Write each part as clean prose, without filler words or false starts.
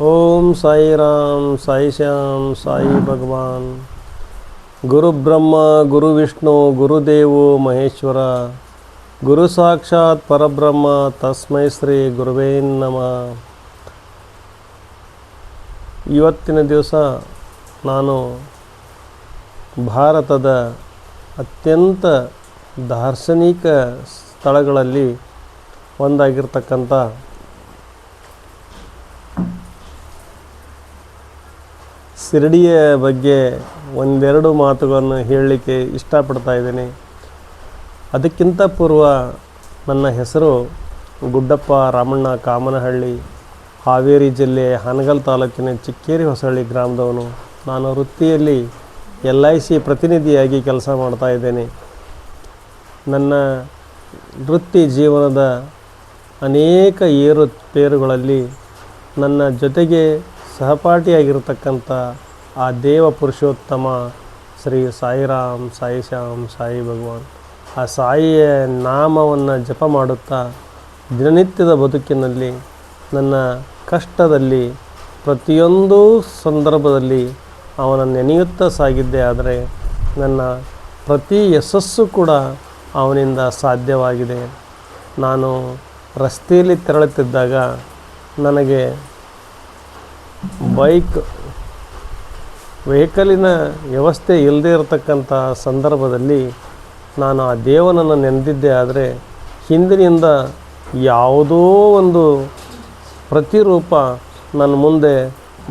ಓಂ ಸಾಯಿ ರಾಮ್ ಸಾಯಿ ಶ್ಯಾಮ್ ಸಾಯಿ ಭಗವಾನ್. ಗುರು ಬ್ರಹ್ಮ ಗುರು ವಿಷ್ಣು ಗುರುದೇವೋ ಮಹೇಶ್ವರ, ಗುರು ಸಾಕ್ಷಾತ್ ಪರಬ್ರಹ್ಮ ತಸ್ಮೈ ಶ್ರೀ ಗುರುವೇ ನಮಃ. ಇವತ್ತಿನ ದಿವಸ ನಾನು ಭಾರತದ ಅತ್ಯಂತ ದಾರ್ಶನಿಕ ಸ್ಥಳಗಳಲ್ಲಿ ಒಂದಾಗಿರ್ತಕ್ಕಂಥ ಶಿರಡಿಯ ಬಗ್ಗೆ ಒಂದೆರಡು ಮಾತುಗಳನ್ನು ಹೇಳಲಿಕ್ಕೆ ಇಷ್ಟಪಡ್ತಾ ಇದ್ದೇನೆ. ಅದಕ್ಕಿಂತ ಪೂರ್ವ ನನ್ನ ಹೆಸರು ಗುಡ್ಡಪ್ಪ ರಾಮಣ್ಣ ಕಾಮನಹಳ್ಳಿ, ಹಾವೇರಿ ಜಿಲ್ಲೆ ಹಾನಗಲ್ ತಾಲೂಕಿನ ಚಿಕ್ಕೇರಿ ಹೊಸಳ್ಳಿ ಗ್ರಾಮದವನು. ನಾನು ವೃತ್ತಿಯಲ್ಲಿ LIC ಪ್ರತಿನಿಧಿಯಾಗಿ ಕೆಲಸ ಮಾಡ್ತಾ ಇದ್ದೇನೆ. ನನ್ನ ವೃತ್ತಿ ಜೀವನದ ಅನೇಕ ಏರುಪೇರುಗಳಲ್ಲಿ ನನ್ನ ಜೊತೆಗೆ ಸಹಪಾಠಿಯಾಗಿರ್ತಕ್ಕಂಥ ಆ ದೇವ ಪುರುಷೋತ್ತಮ ಶ್ರೀ ಸಾಯಿರಾಮ್ ಸಾಯಿ ಶ್ಯಾಮ್ ಸಾಯಿ ಭಗವಾನ್, ಆ ಸಾಯಿಯ ನಾಮವನ್ನು ಜಪ ಮಾಡುತ್ತಾ ದಿನನಿತ್ಯದ ಬದುಕಿನಲ್ಲಿ ನನ್ನ ಕಷ್ಟದಲ್ಲಿ ಪ್ರತಿಯೊಂದು ಸಂದರ್ಭದಲ್ಲಿ ಅವನ ನೆನೆಯುತ್ತಾ ಸಾಗಿದ್ದೆ. ಆದರೆ ನನ್ನ ಪ್ರತಿ ಯಶಸ್ಸು ಕೂಡ ಅವನಿಂದ ಸಾಧ್ಯವಾಗಿದೆ. ನಾನು ರಸ್ತೆಯಲ್ಲಿ ತೆರಳುತ್ತಿದ್ದಾಗ ನನಗೆ ವೆಹಿಕಲಿನ ವ್ಯವಸ್ಥೆ ಇಲ್ಲದೇ ಇರತಕ್ಕಂಥ ಸಂದರ್ಭದಲ್ಲಿ ನಾನು ಆ ದೇವನನ್ನು ನೆನೆದಿದ್ದೆ. ಆದರೆ ಹಿಂದಿನಿಂದ ಯಾವುದೋ ಒಂದು ಪ್ರತಿರೂಪ ನನ್ನ ಮುಂದೆ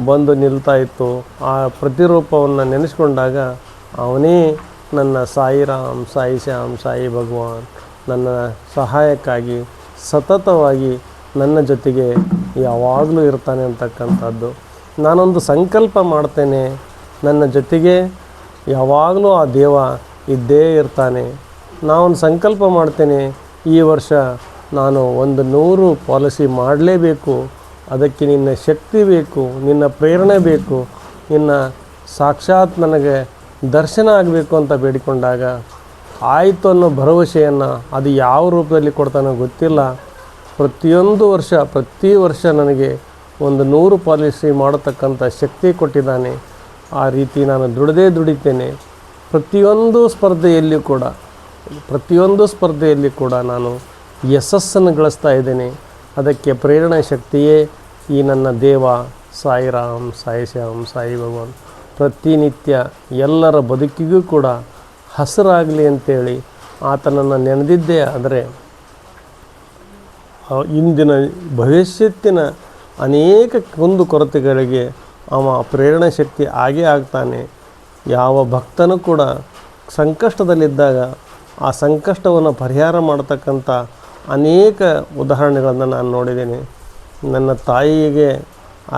ಬಂದು ನಿಲ್ತಾ ಇತ್ತು. ಆ ಪ್ರತಿರೂಪವನ್ನು ನೆನೆಸ್ಕೊಂಡಾಗ ಅವನೇ ನನ್ನ ಸಾಯಿರಾಮ್ ಸಾಯಿ ಶ್ಯಾಮ್ ಸಾಯಿ ಭಗವಾನ್ ನನ್ನ ಸಹಾಯಕ್ಕಾಗಿ ಸತತವಾಗಿ ನನ್ನ ಜೊತೆಗೆ ಯಾವಾಗಲೂ ಇರ್ತಾನೆ ಅಂತಕ್ಕಂಥದ್ದು. ನಾನೊಂದು ಸಂಕಲ್ಪ ಮಾಡ್ತೇನೆ, ನನ್ನ ಜೊತೆಗೆ ಯಾವಾಗಲೂ ಆ ದೇವ ಇದ್ದೇ ಇರ್ತಾನೆ. ನಾವೊಂದು ಸಂಕಲ್ಪ ಮಾಡ್ತೇನೆ, ಈ ವರ್ಷ ನಾನು 100 ಪಾಲಿಸಿ ಮಾಡಲೇಬೇಕು. ಅದಕ್ಕೆ ನಿನ್ನ ಶಕ್ತಿ ಬೇಕು, ನಿನ್ನ ಪ್ರೇರಣೆ ಬೇಕು, ನಿನ್ನ ಸಾಕ್ಷಾತ್ ನನಗೆ ದರ್ಶನ ಆಗಬೇಕು ಅಂತ ಬೇಡಿಕೊಂಡಾಗ ಆಯಿತು ಅನ್ನೋ ಭರವಸೆಯನ್ನು ಅದು ಯಾವ ರೂಪದಲ್ಲಿ ಕೊಡ್ತಾನೋ ಗೊತ್ತಿಲ್ಲ. ಪ್ರತಿ ವರ್ಷ ನನಗೆ 100 ಪಾಲಿಸಿ ಮಾಡತಕ್ಕಂಥ ಶಕ್ತಿ ಕೊಟ್ಟಿದ್ದಾನೆ. ಆ ರೀತಿ ನಾನು ದುಡಿತೇನೆ. ಪ್ರತಿಯೊಂದು ಸ್ಪರ್ಧೆಯಲ್ಲಿ ಕೂಡ ನಾನು ಯಶಸ್ಸನ್ನು ಗಳಿಸ್ತಾ ಇದ್ದೇನೆ. ಅದಕ್ಕೆ ಪ್ರೇರಣೆ ಶಕ್ತಿಯೇ ಈ ನನ್ನ ದೇವ ಸಾಯಿರಾಮ್ ಸಾಯಿ ಶ್ಯಾಮ್ ಸಾಯಿ ಭಗವಾನ್. ಪ್ರತಿನಿತ್ಯ ಎಲ್ಲರ ಬದುಕಿಗೂ ಕೂಡ ಹಸಿರಾಗಲಿ ಅಂತೇಳಿ ಆತನನ್ನು ನೆನೆದಿದ್ದೇ. ಆದರೆ ಇಂದಿನ ಭವಿಷ್ಯತ್ತಿನ ಅನೇಕ ಕುಂದುಕೊರತೆಗಳಿಗೆ ಅವ ಪ್ರೇರಣೆ ಶಕ್ತಿ ಆಗೇ ಆಗ್ತಾನೆ. ಯಾವ ಭಕ್ತನೂ ಕೂಡ ಸಂಕಷ್ಟದಲ್ಲಿದ್ದಾಗ ಆ ಸಂಕಷ್ಟವನ್ನು ಪರಿಹಾರ ಮಾಡತಕ್ಕಂಥ ಅನೇಕ ಉದಾಹರಣೆಗಳನ್ನು ನಾನು ನೋಡಿದ್ದೇನೆ. ನನ್ನ ತಾಯಿಗೆ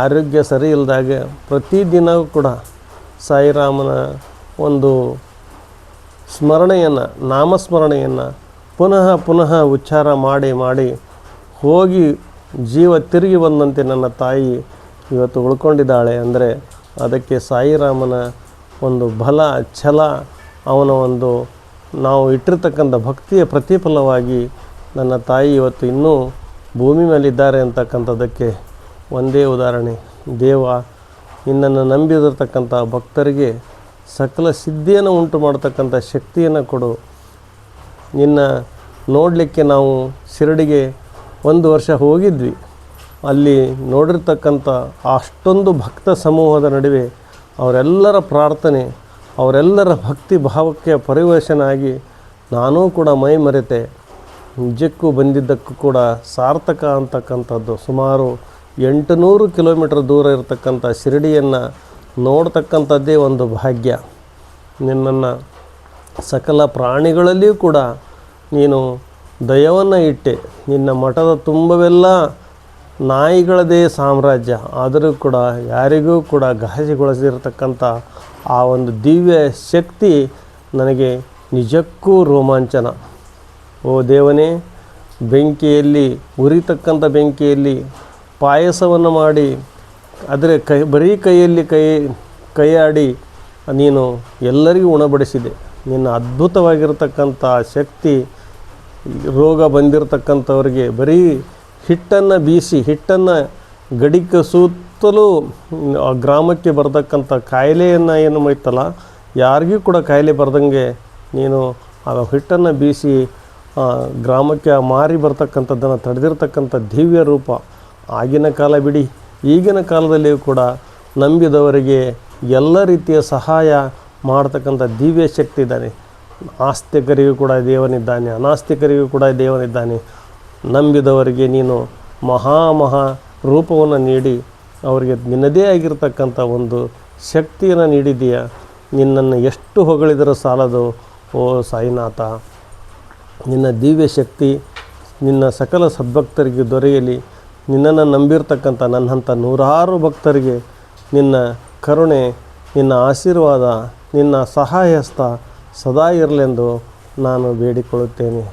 ಆರೋಗ್ಯ ಸರಿ ಇಲ್ಲದಾಗ ಪ್ರತಿದಿನವೂ ಕೂಡ ಸಾಯಿರಾಮನ ಒಂದು ನಾಮಸ್ಮರಣೆಯನ್ನು ಪುನಃ ಉಚ್ಚಾರ ಮಾಡಿ ಹೋಗಿ ಜೀವ ತಿರುಗಿ ಬಂದಂತೆ ನನ್ನ ತಾಯಿ ಇವತ್ತು ಉಳ್ಕೊಂಡಿದ್ದಾಳೆ. ಅಂದರೆ ಅದಕ್ಕೆ ಸಾಯಿರಾಮನ ಒಂದು ಬಲ ಛಲ, ಅವನ ಒಂದು ನಾವು ಇಟ್ಟಿರ್ತಕ್ಕಂಥ ಭಕ್ತಿಯ ಪ್ರತಿಫಲವಾಗಿ ನನ್ನ ತಾಯಿ ಇವತ್ತು ಇನ್ನೂ ಭೂಮಿ ಮೇಲಿದ್ದಾರೆ ಅಂತಕ್ಕಂಥದ್ದಕ್ಕೆ ಒಂದೇ ಉದಾಹರಣೆ. ದೇವ ನಿನ್ನನ್ನು ನಂಬಿದಿರ್ತಕ್ಕಂಥ ಭಕ್ತರಿಗೆ ಸಕಲ ಸಿದ್ಧಿಯನ್ನು ಉಂಟು ಮಾಡ್ತಕ್ಕಂಥ ಶಕ್ತಿಯನ್ನು ಕೊಡು. ನಿನ್ನ ನೋಡಲಿಕ್ಕೆ ನಾವು ಶಿರಡಿಗೆ 1 ವರ್ಷ ಹೋಗಿದ್ವಿ. ಅಲ್ಲಿ ನೋಡಿರ್ತಕ್ಕಂಥ ಅಷ್ಟೊಂದು ಭಕ್ತ ಸಮೂಹದ ನಡುವೆ ಅವರೆಲ್ಲರ ಪ್ರಾರ್ಥನೆ, ಅವರೆಲ್ಲರ ಭಕ್ತಿ ಭಾವಕ್ಕೆ ಪರಿವಶನಾಗಿ ನಾನೂ ಕೂಡ ಮೈ ಮರೆತೆ. ನಿಜಕ್ಕೂ ಬಂದಿದ್ದಕ್ಕೂ ಕೂಡ ಸಾರ್ಥಕ ಅಂತಕ್ಕಂಥದ್ದು. ಸುಮಾರು 800 ಕಿಲೋಮೀಟರ್ ದೂರ ಇರತಕ್ಕಂಥ ಶಿರಡಿಯನ್ನು ನೋಡ್ತಕ್ಕಂಥದ್ದೇ ಒಂದು ಭಾಗ್ಯ. ನಿನ್ನನ್ನು ಸಕಲ ಪ್ರಾಣಿಗಳಲ್ಲಿಯೂ ಕೂಡ ನೀನು ದಯವನ್ನು ಇಟ್ಟೆ. ನಿನ್ನ ಮಠದ ತುಂಬವೆಲ್ಲ ನಾಯಿಗಳದೇ ಸಾಮ್ರಾಜ್ಯ. ಆದರೂ ಕೂಡ ಯಾರಿಗೂ ಕೂಡ ಘಾಸಿಗೊಳಿಸಿರ್ತಕ್ಕಂಥ ಆ ಒಂದು ದಿವ್ಯ ಶಕ್ತಿ ನನಗೆ ನಿಜಕ್ಕೂ ರೋಮಾಂಚನ. ಓ ದೇವನೇ, ಉರಿತಕ್ಕಂಥ ಬೆಂಕಿಯಲ್ಲಿ ಪಾಯಸವನ್ನು ಮಾಡಿ ಆದರೆ ಬರೀ ಕೈಯಲ್ಲಿ ಕೈಯಾಡಿ ನೀನು ಎಲ್ಲರಿಗೂ ಉಣಬಡಿಸಿದೆ. ನಿನ್ನ ಅದ್ಭುತವಾಗಿರತಕ್ಕಂಥ ಶಕ್ತಿ ರೋಗ ಬಂದಿರತಕ್ಕಂಥವ್ರಿಗೆ ಬರೀ ಹಿಟ್ಟನ್ನು ಬೀಸಿ, ಹಿಟ್ಟನ್ನು ಗಡಿಕ ಸುತ್ತಲೂ ಆ ಗ್ರಾಮಕ್ಕೆ ಬರ್ತಕ್ಕಂಥ ಕಾಯಿಲೆಯನ್ನು ಏನು ಐತಲ್ಲ, ಯಾರಿಗೂ ಕೂಡ ಕಾಯಿಲೆ ಬರ್ದಂಗೆ ನೀನು ಆ ಹಿಟ್ಟನ್ನು ಬೀಸಿ ಗ್ರಾಮಕ್ಕೆ ಮಾರಿ ಬರ್ತಕ್ಕಂಥದ್ದನ್ನು ತಡೆದಿರ್ತಕ್ಕಂಥ ದಿವ್ಯ ರೂಪ. ಆಗಿನ ಕಾಲ ಬಿಡಿ, ಈಗಿನ ಕಾಲದಲ್ಲಿಯೂ ಕೂಡ ನಂಬಿದವರಿಗೆ ಎಲ್ಲ ರೀತಿಯ ಸಹಾಯ ಮಾಡ್ತಕ್ಕಂಥ ದಿವ್ಯ ಶಕ್ತಿ ಇದ್ದಾನೆ. ಆಸ್ತಿಕರಿಗೂ ಕೂಡ ದೇವನಿದ್ದಾನೆ, ಅನಾಸ್ತಿಕರಿಗೂ ಕೂಡ ದೇವನಿದ್ದಾನೆ. ನಂಬಿದವರಿಗೆ ನೀನು ಮಹಾ ರೂಪವನ್ನು ನೀಡಿ ಅವರಿಗೆ ನಿನ್ನದೇ ಆಗಿರ್ತಕ್ಕಂಥ ಒಂದು ಶಕ್ತಿಯನ್ನು ನೀಡಿದೀಯ. ನಿನ್ನನ್ನು ಎಷ್ಟು ಹೊಗಳಿದರೂ ಸಾಲದು ಓ ಸಾಯಿನಾಥ. ನಿನ್ನ ದಿವ್ಯ ಶಕ್ತಿ ನಿನ್ನ ಸಕಲ ಸದ್ಭಕ್ತರಿಗೆ ದೊರೆಯಲಿ. ನಿನ್ನನ್ನು ನಂಬಿರ್ತಕ್ಕಂಥ ನನ್ನಂಥ ನೂರಾರು ಭಕ್ತರಿಗೆ ನಿನ್ನ ಕರುಣೆ, ನಿನ್ನ ಆಶೀರ್ವಾದ, ನಿನ್ನ ಸಹಾಯಸ್ತ ಸದಾ ಇರಲೆಂದು ನಾನು ಬೇಡಿಕೊಳ್ಳುತ್ತೇನೆ.